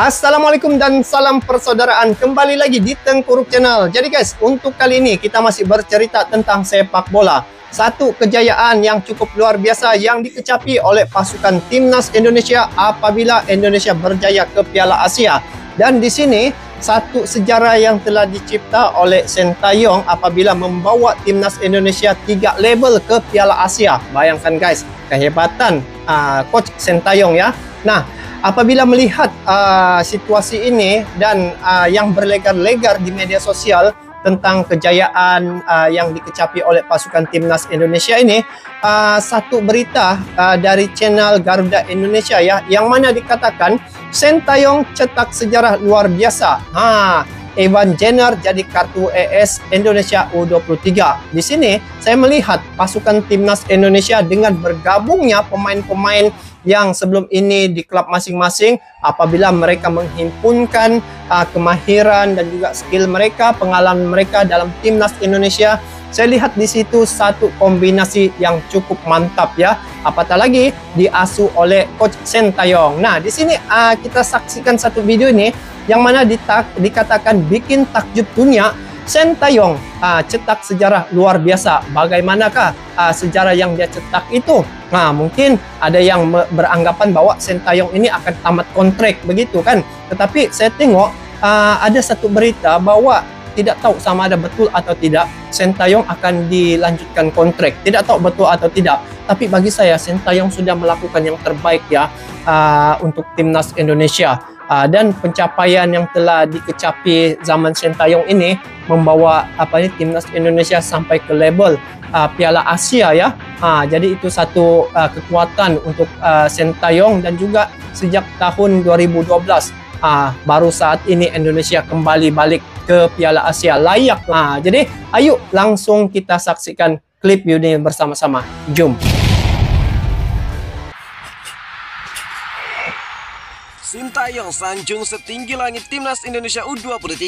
Assalamualaikum dan salam persaudaraan. Kembali lagi di Tengkuruk Channel. Jadi guys, untuk kali ini kita masih bercerita tentang sepak bola. Satu kejayaan yang cukup luar biasa yang dikecapi oleh pasukan timnas Indonesia apabila Indonesia berjaya ke Piala Asia. Dan di sini satu sejarah yang telah dicipta oleh Sintayong apabila membawa timnas Indonesia 3 level ke Piala Asia. Bayangkan guys, kehebatan coach Sintayong ya. Nah, apabila melihat situasi ini dan yang berlegar-legar di media sosial tentang kejayaan yang dikecapi oleh pasukan timnas Indonesia ini, satu berita dari channel Garuda Indonesia ya, yang mana dikatakan Sintayong cetak sejarah luar biasa. Evan Jenner jadi kartu ES Indonesia U23. Di sini saya melihat pasukan timnas Indonesia dengan bergabungnya pemain-pemain yang sebelum ini di klub masing-masing, apabila mereka menghimpunkan kemahiran dan juga skill mereka, pengalaman mereka dalam timnas Indonesia, saya lihat di situ satu kombinasi yang cukup mantap ya. Apatah lagi diasuh oleh coach Sintayong. Nah, di sini kita saksikan satu video ini yang mana dikatakan bikin takjub dunia. Sintayong cetak sejarah luar biasa. Bagaimanakah sejarah yang dia cetak itu? Nah, mungkin ada yang beranggapan bahwa Sintayong ini akan tamat kontrak begitu kan. Tetapi saya tengok ada satu berita bahwa tidak tahu sama ada betul atau tidak Sintayong akan dilanjutkan kontrak. Tidak tahu betul atau tidak. Tapi bagi saya Sintayong sudah melakukan yang terbaik ya untuk timnas Indonesia. Dan pencapaian yang telah dikecapi zaman Sintayong ini membawa timnas Indonesia sampai ke level Piala Asia ya. Jadi itu satu kekuatan untuk Sintayong, dan juga sejak tahun 2012 baru saat ini Indonesia kembali balik ke Piala Asia layak. Jadi ayo langsung kita saksikan klip ini bersama-sama. Jom. Sintayong sanjung setinggi langit timnas Indonesia U23.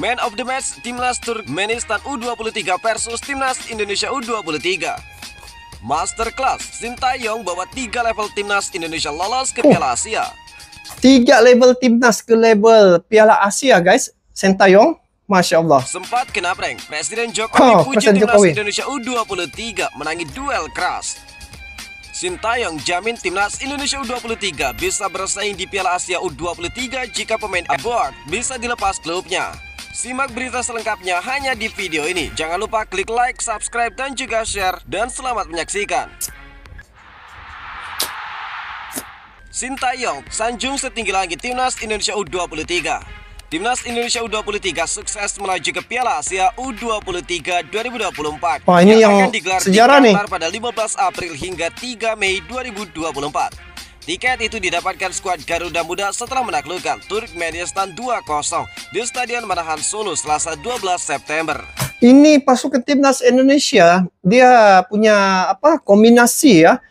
Man of the match timnas Turkmenistan U23 versus timnas Indonesia U23. Masterclass, Sintayong bawa 3 level timnas Indonesia lolos ke Piala Asia. 3 level timnas ke level Piala Asia guys. Sintayong, Masya Allah. Sempat kena prank, Presiden Jokowi puji timnas Indonesia U23 menangi duel keras. Sintayong jamin timnas Indonesia U23 bisa bersaing di Piala Asia U23 jika pemain abroad bisa dilepas klubnya. Simak berita selengkapnya hanya di video ini. Jangan lupa klik like, subscribe, dan juga share. Dan selamat menyaksikan. Sintayong sanjung setinggi langit timnas Indonesia U23. Timnas Indonesia U23 sukses melaju ke Piala Asia U23 2024. Wah, ini yang digelar sejarah di nih. Qatar pada 15 April hingga 3 Mei 2024. Tiket itu didapatkan skuad Garuda Muda setelah menaklukkan Turkmenistan 2-0 di Stadion Manahan Solo Selasa 12 September. Ini pasukan timnas Indonesia, dia punya kombinasi ya,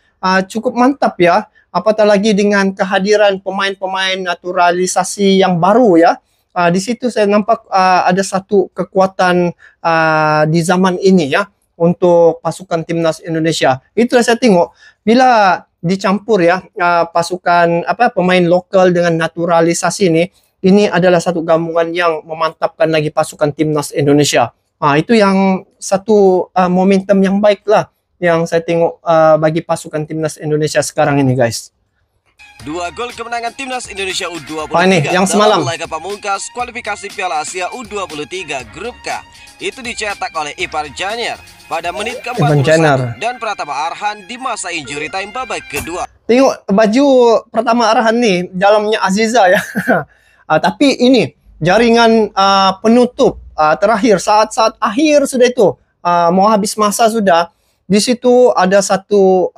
cukup mantap ya. Apatah lagi dengan kehadiran pemain-pemain naturalisasi yang baru ya. Di situ saya nampak ada satu kekuatan di zaman ini ya untuk pasukan timnas Indonesia. Itulah saya tengok bila dicampur ya pasukan pemain lokal dengan naturalisasi ini adalah satu gabungan yang memantapkan lagi pasukan timnas Indonesia. Itu yang satu momentum yang baik lah yang saya tengok bagi pasukan timnas Indonesia sekarang ini guys. 2 gol kemenangan timnas Indonesia U23 yang semalam dalam laga pamungkas kualifikasi Piala Asia U23 Grup K itu dicetak oleh Evan Jenner pada menit ke-41 dan Pratama Arhan di masa injury time babak kedua. Tengok baju Pratama Arhan nih, dalamnya Aziza ya. Tapi ini jaringan penutup terakhir, saat-saat akhir sudah itu, mau habis masa sudah. Di situ ada satu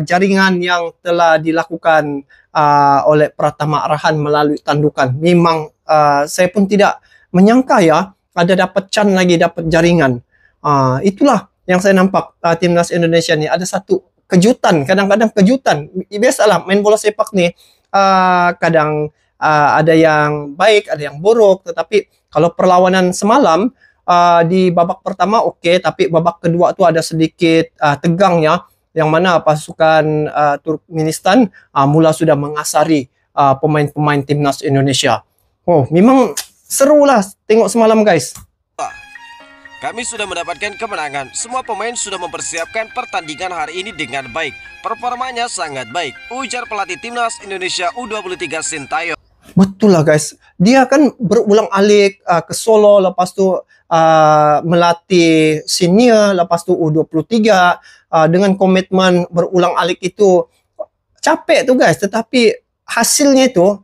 jaringan yang telah dilakukan oleh Pratama Arhan melalui tandukan. Memang saya pun tidak menyangka ya ada dapat can lagi, dapat jaringan. Itulah yang saya nampak timnas Indonesia nih ada satu kejutan, kadang-kadang kejutan. Biasalah main bola sepak nih kadang ada yang baik, ada yang buruk. Tetapi kalau perlawanan semalam di babak pertama oke, tapi babak kedua tuh ada sedikit tegang ya, yang mana pasukan Turkmenistan mula sudah mengasari pemain-pemain timnas Indonesia. Oh, memang seru lah tengok semalam guys. Kami sudah mendapatkan kemenangan. Semua pemain sudah mempersiapkan pertandingan hari ini dengan baik. Performanya sangat baik, ujar pelatih timnas Indonesia U23 Sintayong. Betul lah guys. Dia kan berulang-alik ke Solo, lepas tu melatih senior, lepas tu U23 dengan komitmen berulang-alik itu. Capek tu guys, tetapi hasilnya itu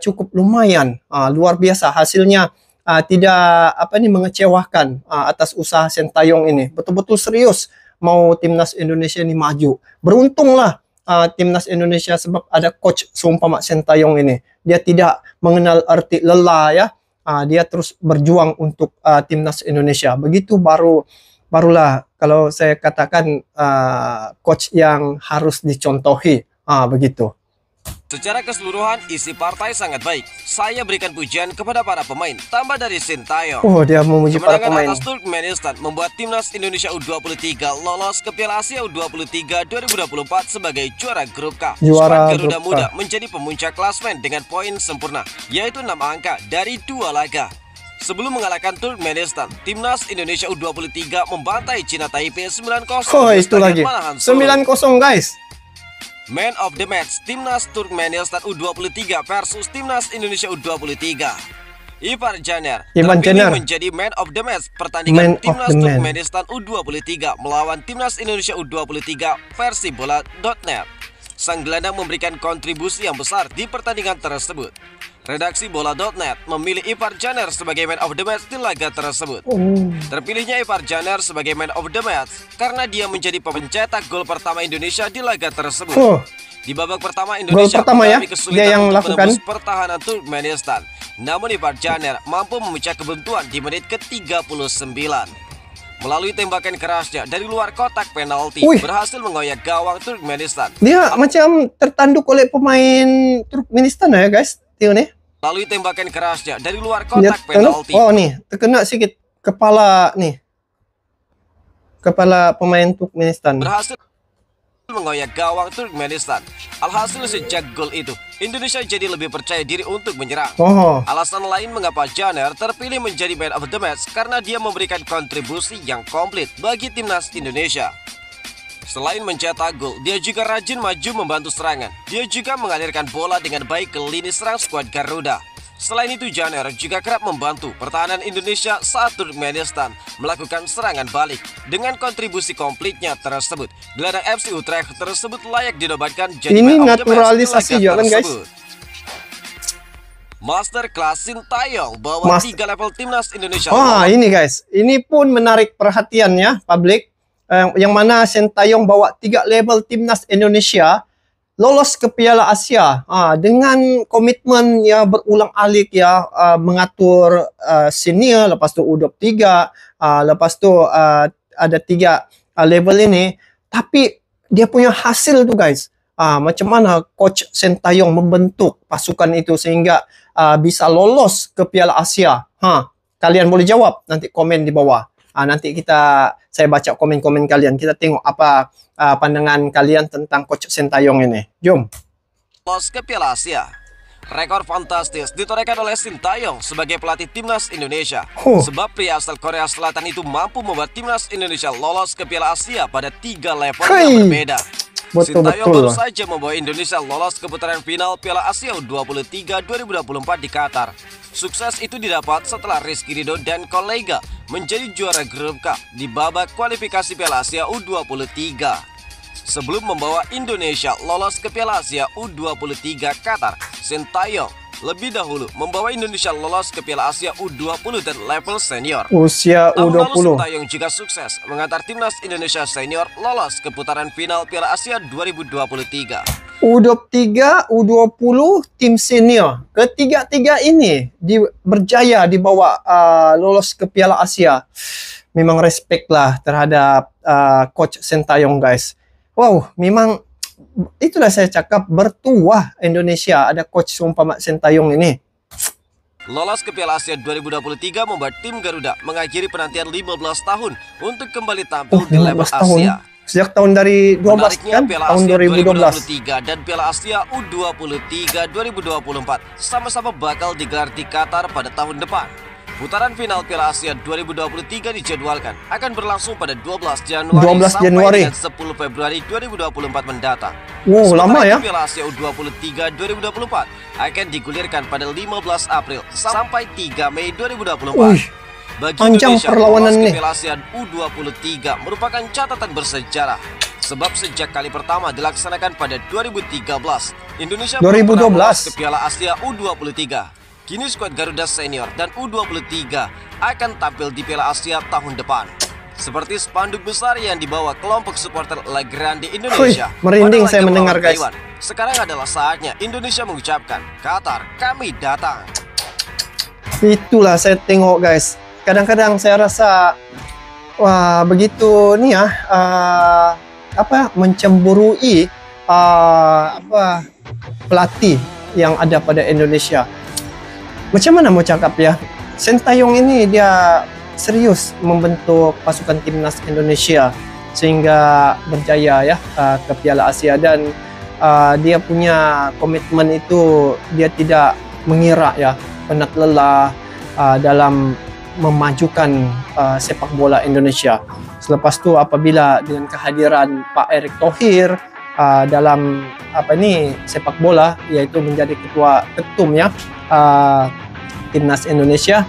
cukup lumayan, luar biasa hasilnya. Tidak mengecewakan atas usaha Sintayong ini. Betul-betul serius mau timnas Indonesia ini maju. Beruntunglah timnas Indonesia sebab ada coach seumpama Sintayong ini. Dia tidak mengenal arti lelah ya. Dia terus berjuang untuk timnas Indonesia. Begitu barulah kalau saya katakan coach yang harus dicontohi. Begitu. Secara keseluruhan, isi partai sangat baik. Saya berikan pujian kepada para pemain, tambah dari Sintayong. Oh, dia memuji para pemain. Kemenangan atas Turkmenistan membuat timnas Indonesia U23 lolos ke Piala Asia U23 2024 sebagai juara grup K. Juara Skuad Garuda grup K. Muda menjadi pemuncak klasmen dengan poin sempurna, yaitu 6 angka dari 2 laga. Sebelum mengalahkan Turkmenistan, timnas Indonesia U23 membantai Cina Taipei 9-0. Oh, itu lagi. 9-0 guys. Man of the match, timnas Turkmenistan U23 versus timnas Indonesia U23. Ivar Caner terpilih menjadi man of the match pertandingan timnas Turkmenistan U23 melawan timnas Indonesia U23 versi bola.net. Sang gelandang memberikan kontribusi yang besar di pertandingan tersebut. Redaksi bola.net memilih Ivar Caner sebagai man of the match di laga tersebut. Terpilihnya Ivar Caner sebagai man of the match karena dia menjadi pencetak gol pertama Indonesia di laga tersebut. Di babak pertama Indonesia mengalami kesulitan untuk menembus pertahanan Turkmenistan. Namun Ivar Caner mampu memecah kebuntuan di menit ke-39. Melalui tembakan kerasnya dari luar kotak penalti, berhasil mengoyak gawang Turkmenistan. Dia macam tertanduk oleh pemain Turkmenistan ya guys. Melalui tembakan kerasnya dari luar kotak penalti. Oh nih, terkena sedikit kepala nih. Kepala pemain Turkmenistan. Berhasil mengoyak gawang Turkmenistan. Alhasil sejak gol itu, Indonesia jadi lebih percaya diri untuk menyerang. Alasan lain mengapa Caner terpilih menjadi man of the match karena dia memberikan kontribusi yang komplit bagi timnas Indonesia. Selain mencetak gol, dia juga rajin maju membantu serangan. Dia juga mengalirkan bola dengan baik ke lini serang skuad Garuda. Selain itu, Caner juga kerap membantu pertahanan Indonesia saat Turkmenistan melakukan serangan balik. Dengan kontribusi komplitnya tersebut, gelandang FC Utrecht tersebut layak dinobatkan jadi man of the match di laga tersebut. Masterclass Sintayong bawa 3 level timnas Indonesia. Ini guys, ini pun menarik perhatian ya publik. Yang mana Sintayong bawa 3 level timnas Indonesia lolos ke Piala Asia dengan komitmen yang berulang-alik ya, mengatur senior, lepas tu U23, lepas tu ada 3 level ini. Tapi dia punya hasil tu guys, macam mana coach Sintayong membentuk pasukan itu sehingga bisa lolos ke Piala Asia. Kalian boleh jawab nanti komen di bawah. Nanti saya baca komen-komen kalian. Kita tengok apa pandangan kalian tentang coach Sintayong ini. Jom. Lolos ke Piala Asia. Rekor fantastis ditorehkan oleh Sintayong sebagai pelatih timnas Indonesia. Sebab pria asal Korea Selatan itu mampu membuat timnas Indonesia lolos ke Piala Asia pada 3 level yang berbeda. Sintayong baru saja membawa Indonesia lolos ke putaran final Piala Asia U23 2024 di Qatar. Sukses itu didapat setelah Rizky Ridho dan kolega menjadi juara grup K di babak kualifikasi Piala Asia U23. Sebelum membawa Indonesia lolos ke Piala Asia U23 Qatar, Sintayong lebih dahulu membawa Indonesia lolos ke Piala Asia U20 dan level senior. Usia U20. Tahun lalu Sintayong juga sukses mengantar timnas Indonesia senior lolos ke putaran final Piala Asia 2023. U23, U20, tim senior. Ketiga-tiga ini berjaya dibawa lolos ke Piala Asia. Memang respect lah terhadap coach Sintayong guys. Wow, memang itulah saya cakap bertuah Indonesia ada coach seumpama Sintayong ini. Lolos ke Piala Asia 2023 membuat tim Garuda mengakhiri penantian 15 tahun untuk kembali tampil di level Asia. Sejak tahun dari 12 Menariknya, kan, Piala tahun Asia 2012. 2023 dan Piala Asia U23 2024 sama-sama bakal digelar di Qatar pada tahun depan. Putaran final Piala Asia 2023 dijadwalkan akan berlangsung pada 12 Januari 12 sampai Januari. dengan 10 Februari 2024 mendatang. Wow, lama ya. Piala Asia U23 2024 akan digulirkan pada 15 April sampai 3 Mei 2024. Wih, Bagi panjang Indonesia, perlawanan lolos ke nih. Piala Asia U23 merupakan catatan bersejarah. Sebab sejak kali pertama dilaksanakan pada 2013, Indonesia belum pernah lolos ke Piala Asia U23. Kini skuad Garuda Senior dan U23 akan tampil di Piala Asia tahun depan. Seperti spanduk besar yang dibawa kelompok supporter La Grande Indonesia. Merinding saya mendengar, guys. Sekarang adalah saatnya Indonesia mengucapkan, Qatar, kami datang. Itulah saya tengok, guys. Kadang-kadang saya rasa, wah, begitu nih ya, mencemburui pelatih yang ada pada Indonesia. Macam mana mau cakap ya, Sintayong ini dia serius membentuk pasukan timnas Indonesia sehingga berjaya ya ke Piala Asia, dan dia punya komitmen itu, dia tidak mengira ya penat lelah dalam memajukan sepak bola Indonesia. Selepas itu apabila dengan kehadiran Pak Erick Thohir dalam sepak bola, yaitu menjadi ketum ya timnas Indonesia.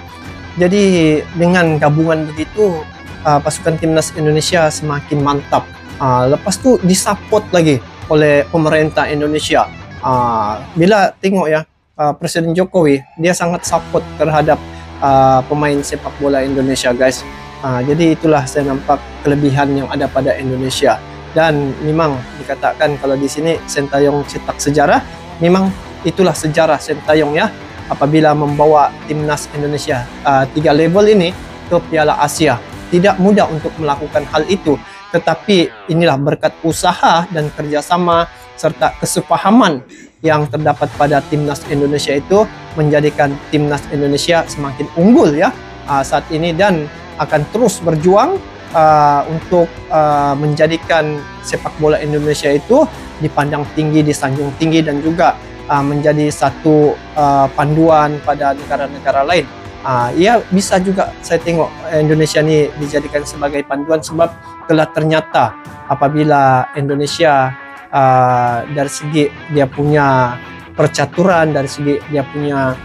Jadi dengan gabungan begitu pasukan timnas Indonesia semakin mantap. Lepas itu disupport lagi oleh pemerintah Indonesia. Bila tengok ya, Presiden Jokowi dia sangat support terhadap pemain sepak bola Indonesia, guys. Jadi itulah saya nampak kelebihan yang ada pada Indonesia. Dan memang dikatakan kalau di sini Sintayong cetak sejarah, memang itulah sejarah Sintayong ya, apabila membawa timnas Indonesia 3 level ini ke Piala Asia. Tidak mudah untuk melakukan hal itu, tetapi inilah berkat usaha dan kerjasama serta kesepahaman yang terdapat pada timnas Indonesia itu menjadikan timnas Indonesia semakin unggul ya saat ini, dan akan terus berjuang untuk menjadikan sepak bola Indonesia itu dipandang tinggi, disanjung tinggi, dan juga menjadi satu panduan pada negara-negara lain. Ya bisa juga saya tengok Indonesia ini dijadikan sebagai panduan, sebab telah ternyata apabila Indonesia dari segi dia punya percaturan, dari segi dia punya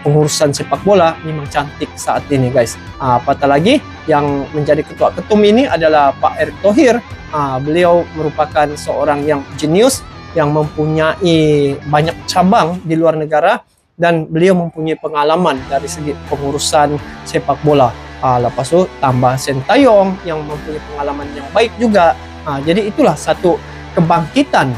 pengurusan sepak bola memang cantik saat ini, guys. Apatah lagi yang menjadi ketua ketum ini adalah Pak Erick Thohir. Beliau merupakan seorang yang jenius, yang mempunyai banyak cabang di luar negara, dan beliau mempunyai pengalaman dari segi pengurusan sepak bola. Lepas itu tambah Sintayong yang mempunyai pengalaman yang baik juga. Jadi itulah satu kebangkitan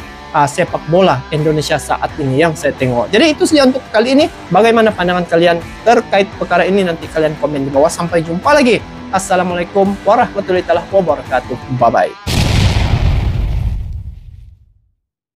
sepak bola Indonesia saat ini yang saya tengok. Jadi itu saja untuk kali ini. Bagaimana pandangan kalian terkait perkara ini? Nanti kalian komen di bawah. Sampai jumpa lagi. Assalamualaikum warahmatullahi wabarakatuh. Bye-bye.